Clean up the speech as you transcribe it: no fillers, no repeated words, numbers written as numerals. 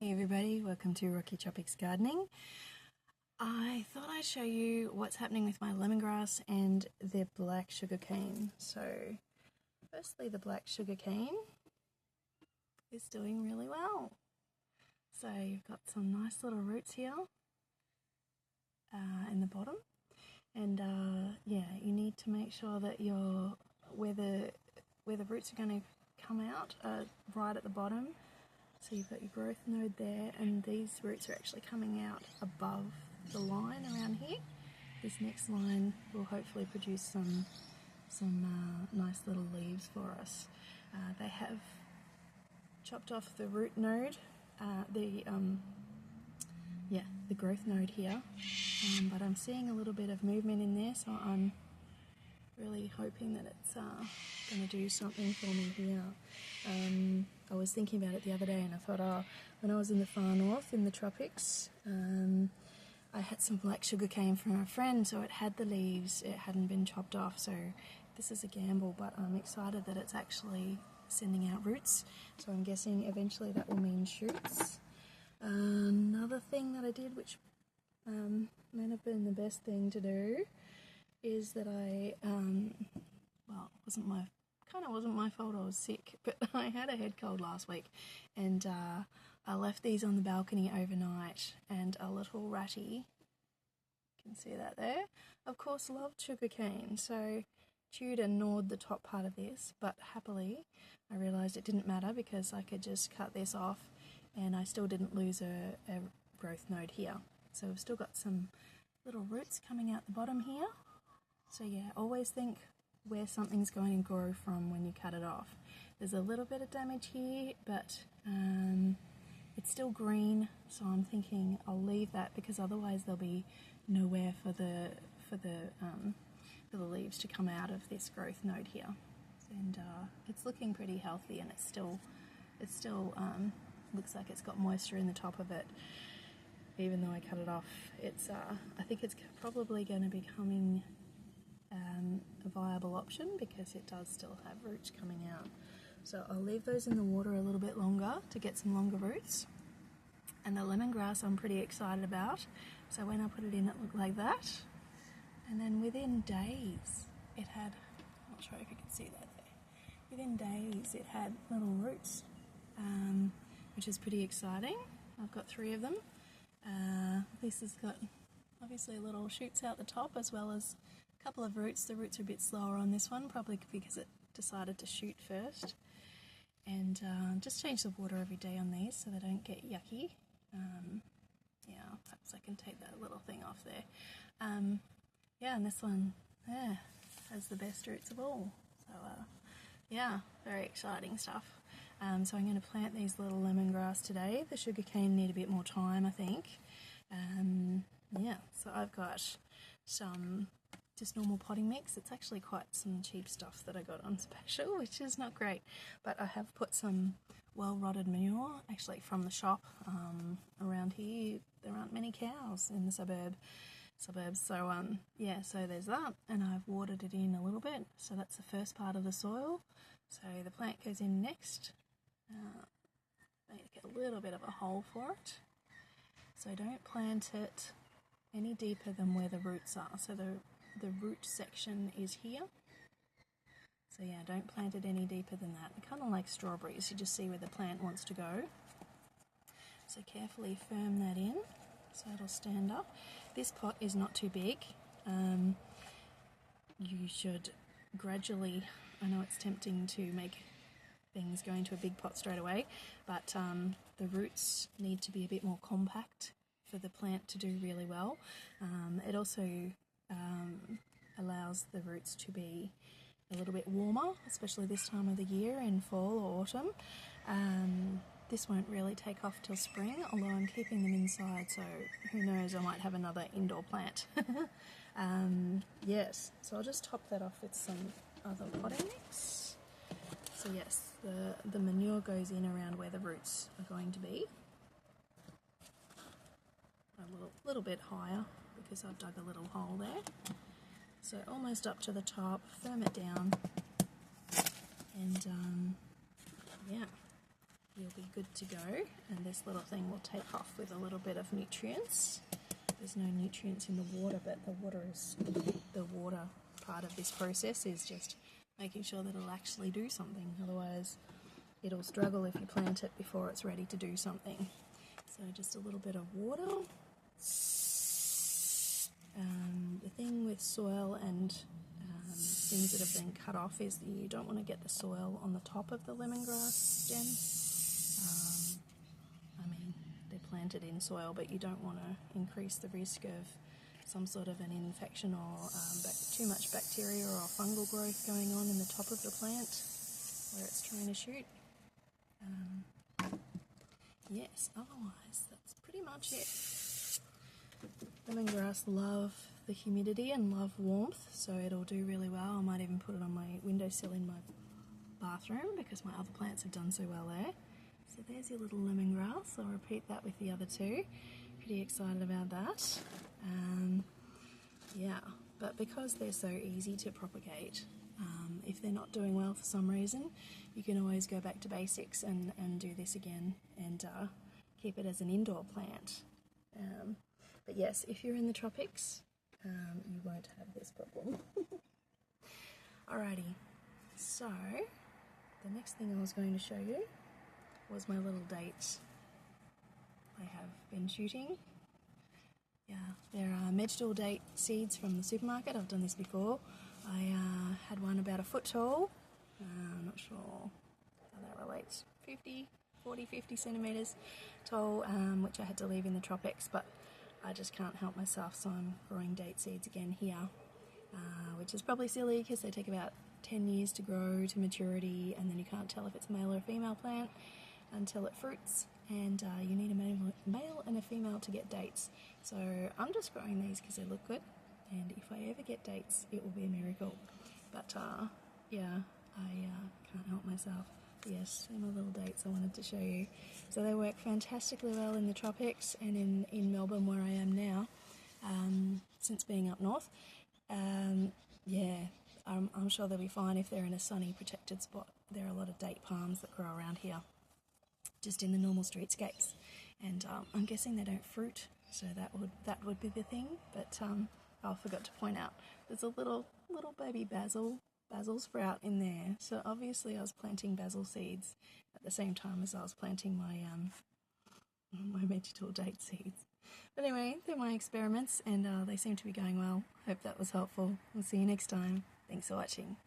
Hey everybody, welcome to Rocky Tropix Gardening. I thought I'd show you what's happening with my lemongrass and the black sugarcane. So, firstly, the black sugarcane is doing really well. So you've got some nice little roots here in the bottom, and yeah, you need to make sure that where the roots are going to come out right at the bottom. So you've got your growth node there, and these roots are actually coming out above the line around here. This next line will hopefully produce some nice little leaves for us. They have chopped off the root node, the growth node here, but I'm seeing a little bit of movement in there, so I'm really hoping that it's going to do something for me here. I was thinking about it the other day, and I thought, when I was in the far north in the tropics, I had some black sugarcane from a friend, so it had the leaves, it hadn't been chopped off, so this is a gamble, but I'm excited that it's actually sending out roots, so I'm guessing eventually that will mean shoots. Another thing that I did, which may have been the best thing to do, is that I, well, it wasn't my fault I was sick, but I had a head cold last week, and I left these on the balcony overnight, and a little ratty, you can see that there, of course loved sugarcane, so chewed and gnawed the top part of this, but happily I realised it didn't matter because I could just cut this off and I still didn't lose a growth node here. So we've still got some little roots coming out the bottom here. So yeah, always think where something's going to grow from when you cut it off. There's a little bit of damage here, but it's still green, so I'm thinking I'll leave that because otherwise there'll be nowhere for the leaves to come out of this growth node here. And it's looking pretty healthy, and it still looks like it's got moisture in the top of it. Even though I cut it off, I think it's probably going to be becoming a viable option because it does still have roots coming out. So I'll leave those in the water a little bit longer to get some longer roots. And the lemongrass I'm pretty excited about. So when I put it in, it looked like that. And then within days, it had, I'm not sure if you can see that there. Within days, it had little roots, which is pretty exciting. I've got 3 of them. This has got obviously little shoots out the top as well as a couple of roots. The roots are a bit slower on this one, probably because it decided to shoot first. And just change the water every day on these so they don't get yucky. Yeah, perhaps I can take that little thing off there. Yeah, and this one has the best roots of all. So yeah, very exciting stuff. So I'm going to plant these little lemongrass today. The sugarcane need a bit more time, I think. Yeah, so I've got some just normal potting mix. It's actually quite some cheap stuff that I got on special, which is not great. But I have put some well-rotted manure, actually from the shop. Around here, there aren't many cows in the suburbs. So yeah, so there's that, and I've watered it in a little bit. So that's the first part of the soil. So the plant goes in next. Make a little bit of a hole for it. So don't plant it any deeper than where the roots are. So the root section is here. So yeah, don't plant it any deeper than that. Kind of like strawberries, you just see where the plant wants to go. So carefully firm that in so it'll stand up. This pot is not too big. You should gradually, I know it's tempting to make things go into a big pot straight away, but the roots need to be a bit more compact for the plant to do really well. It also allows the roots to be a little bit warmer, especially this time of the year in fall or autumn. This won't really take off till spring, although I'm keeping them inside, so who knows, I might have another indoor plant. Yes, so I'll just top that off with some other potting mix. So yes, the manure goes in around where the roots are going to be. A little bit higher because I've dug a little hole there. So almost up to the top, firm it down, and yeah. you'll be good to go, and this little thing will take off with a little bit of nutrients. There's no nutrients in the water, but the water part of this process is just making sure that it'll actually do something. Otherwise, it'll struggle if you plant it before it's ready to do something. So just a little bit of water. The thing with soil and things that have been cut off is that you don't want to get the soil on the top of the lemongrass stem. I mean, they're planted in soil, but you don't want to increase the risk of some sort of an infection or too much bacteria or fungal growth going on in the top of the plant where it's trying to shoot. Yes, otherwise that's pretty much it. Lemongrass love the humidity and love warmth, so it'll do really well. I might even put it on my windowsill in my bathroom because my other plants have done so well there. So there's your little lemongrass. I'll repeat that with the other two. Pretty excited about that. Yeah, but because they're so easy to propagate, if they're not doing well for some reason, you can always go back to basics and do this again and keep it as an indoor plant. But yes, if you're in the tropics, you won't have this problem. Alrighty, so the next thing I was going to show you was my little dates I have been shooting. Yeah, they're Medjool date seeds from the supermarket. I've done this before. I had one about a foot tall. I'm not sure how that relates. 50 centimetres tall, which I had to leave in the tropics, but I just can't help myself, so I'm growing date seeds again here, which is probably silly because they take about 10 years to grow to maturity, and then you can't tell if it's a male or a female plant until it fruits, and you need a male and a female to get dates. So I'm just growing these because they look good, and if I ever get dates, it will be a miracle. But yeah, I can't help myself. Yes, they're my little dates I wanted to show you. So they work fantastically well in the tropics and in Melbourne where I am now, since being up north. Yeah, I'm sure they'll be fine if they're in a sunny protected spot. There are a lot of date palms that grow around here, just in the normal streetscapes. And I'm guessing they don't fruit, so that would be the thing. But I forgot to point out, there's a little baby basil sprout in there. So obviously I was planting basil seeds at the same time as I was planting my vegetable date seeds. But anyway, they're my experiments and they seem to be going well. Hope that was helpful. We'll see you next time. Thanks for watching.